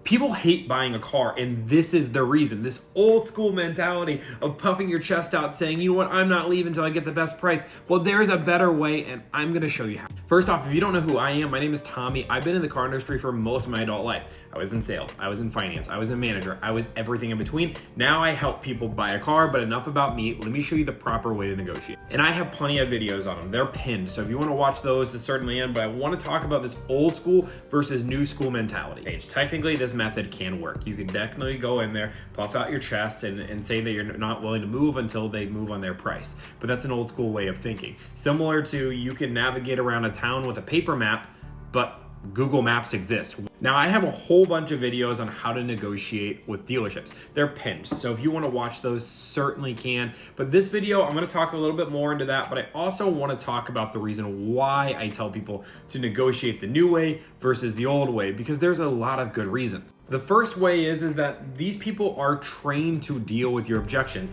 People hate buying a car, and this is the reason. This old school mentality of puffing your chest out saying, you know what, I'm not leaving until I get the best price. Well, there's a better way, and I'm gonna show you how. First off, if you don't know who I am, my name is Tommy. I've been in the car industry for most of my adult life. I was in sales, I was in finance, I was a manager, I was everything in between. Now I help people buy a car, but enough about me. Let me show you the proper way to negotiate. And I have plenty of videos on them. They're pinned, so if you wanna watch those, it's certainly in, but I wanna talk about this old school versus new school mentality. Technically, this method can work. You can definitely go in there, puff out your chest, and say that you're not willing to move until they move on their price. But that's an old school way of thinking. Similar to you can navigate around a town with a paper map, but Google Maps exists. Now, I have a whole bunch of videos on how to negotiate with dealerships. They're pinned, so if you want to watch those, certainly can. But this video, I'm going to talk a little bit more into that, but I also want to talk about the reason why I tell people to negotiate the new way versus the old way, because there's a lot of good reasons. The first way is that these people are trained to deal with your objections.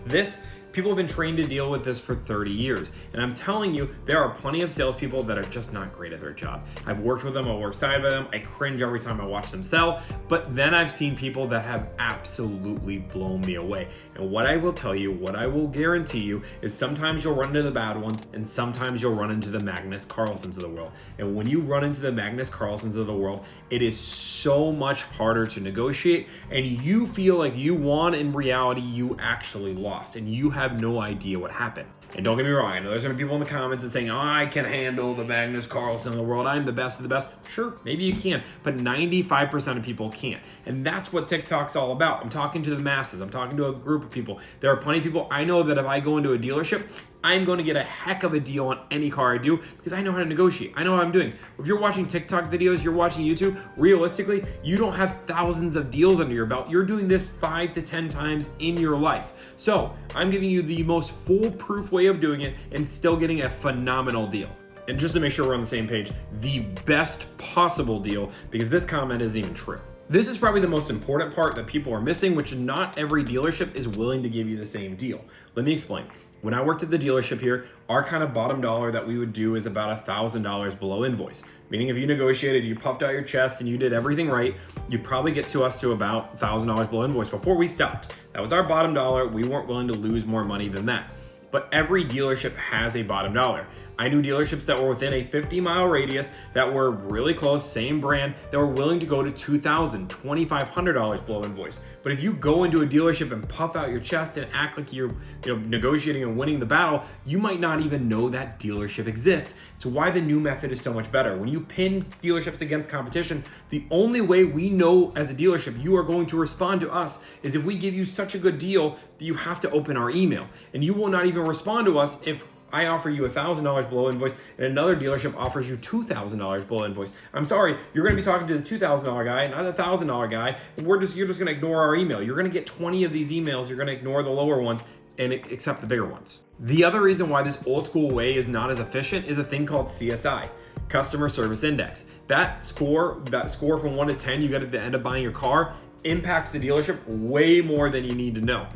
People have been trained to deal with this for 30 years. And I'm telling you, there are plenty of salespeople that are just not great at their job. I've worked with them, I work side by them, I cringe every time I watch them sell, but then I've seen people that have absolutely blown me away. And what I will tell you, what I will guarantee you, is sometimes you'll run into the bad ones, and sometimes you'll run into the Magnus Carlsons of the world. And when you run into the Magnus Carlsons of the world, it is so much harder to negotiate, and you feel like you won. In reality, you actually lost, and you have no idea what happened. And don't get me wrong, I know there's gonna be people in the comments that saying, oh, I can handle the Magnus Carlsen of the world, I'm the best of the best. Sure, maybe you can, but 95% of people can't. And that's what TikTok's all about. I'm talking to the masses, I'm talking to a group of people. There are plenty of people, I know that if I go into a dealership, I'm going to get a heck of a deal on any car I do because I know how to negotiate. I know what I'm doing. If you're watching TikTok videos, you're watching YouTube, realistically, you don't have thousands of deals under your belt. You're doing this 5 to 10 times in your life. So I'm giving you the most foolproof way of doing it and still getting a phenomenal deal. And just to make sure we're on the same page, the best possible deal, because this comment isn't even true. This is probably the most important part that people are missing, which not every dealership is willing to give you the same deal. Let me explain. When I worked at the dealership here, our kind of bottom dollar that we would do is about $1,000 below invoice. Meaning if you negotiated, you puffed out your chest and you did everything right, you'd probably get to us to about $1,000 below invoice before we stopped. That was our bottom dollar. We weren't willing to lose more money than that. But every dealership has a bottom dollar. I knew dealerships that were within a 50-mile radius that were really close, same brand, that were willing to go to $2,000, $2,500 below invoice. But if you go into a dealership and puff out your chest and act like you're negotiating and winning the battle, you might not even know that dealership exists. It's why the new method is so much better. When you pin dealerships against competition, the only way we know as a dealership you are going to respond to us is if we give you such a good deal that you have to open our email. And you will not even respond to us if I offer you $1,000 below invoice and another dealership offers you $2,000 below invoice. I'm sorry, you're going to be talking to the $2,000 guy, not the $1,000 guy. You're just going to ignore our email. You're going to get 20 of these emails. You're going to ignore the lower ones and accept the bigger ones. The other reason why this old school way is not as efficient is a thing called CSI, Customer Service Index. That score from 1 to 10 you get at the end of buying your car impacts the dealership way more than you need to know.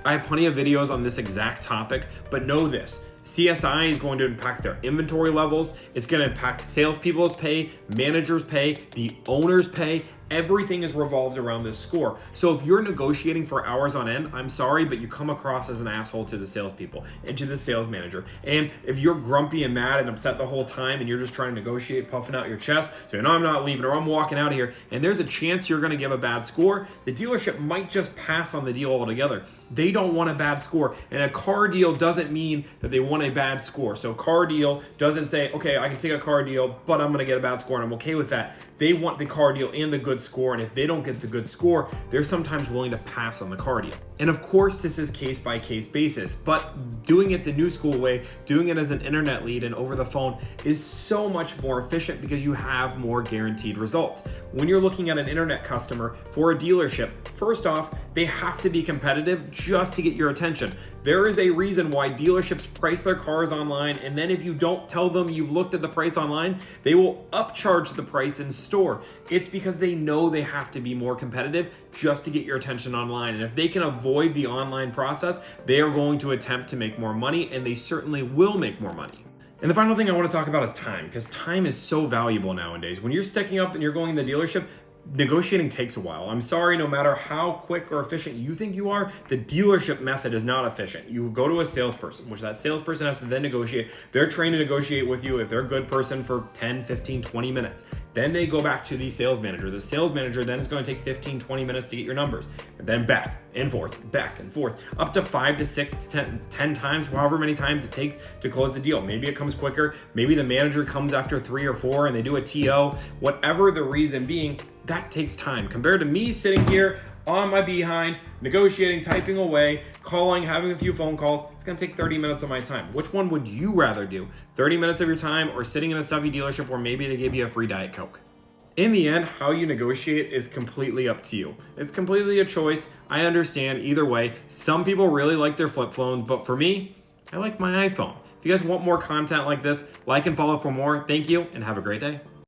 I have plenty of videos on this exact topic, but know this. CSI is going to impact their inventory levels. It's going to impact salespeople's pay, managers' pay, the owner's pay. Everything is revolved around this score. So if you're negotiating for hours on end, I'm sorry, but you come across as an asshole to the salespeople and to the sales manager. And if you're grumpy and mad and upset the whole time and you're just trying to negotiate, puffing out your chest, saying, no, I'm not leaving or I'm walking out of here, and there's a chance you're going to give a bad score, the dealership might just pass on the deal altogether. They don't want a bad score. And a car deal doesn't mean that they want a bad score. So car deal doesn't say, okay, I can take a car deal, but I'm going to get a bad score and I'm okay with that. They want the car deal and the good score, and if they don't get the good score, they're sometimes willing to pass on the car deal. And of course, this is case-by-case basis, but doing it the new school way, doing it as an internet lead and over the phone is so much more efficient because you have more guaranteed results. When you're looking at an internet customer for a dealership, first off, they have to be competitive just to get your attention. There is a reason why dealerships price their cars online, and then if you don't tell them you've looked at the price online, they will upcharge the price in store. It's because they know they have to be more competitive just to get your attention online. And if they can avoid the online process, they are going to attempt to make more money, and they certainly will make more money. And the final thing I want to talk about is time, because time is so valuable nowadays. When you're sticking up and you're going to the dealership, negotiating takes a while. I'm sorry, no matter how quick or efficient you think you are, the dealership method is not efficient. You go to a salesperson, which that salesperson has to then negotiate. They're trained to negotiate with you if they're a good person for 10, 15, 20 minutes. Then they go back to the sales manager. The sales manager then is going to take 15, 20 minutes to get your numbers. And then back and forth, up to 5 to 6 to 10 times, however many times it takes to close the deal. Maybe it comes quicker. Maybe the manager comes after 3 or 4 and they do a TO. Whatever the reason being, that takes time. Compared to me sitting here on my behind, negotiating, typing away, calling, having a few phone calls, it's gonna take 30 minutes of my time. Which one would you rather do? 30 minutes of your time or sitting in a stuffy dealership where maybe they give you a free Diet Coke? In the end, how you negotiate is completely up to you. It's completely a choice. I understand either way. Some people really like their flip phone, but for me, I like my iPhone. If you guys want more content like this, like and follow for more. Thank you and have a great day.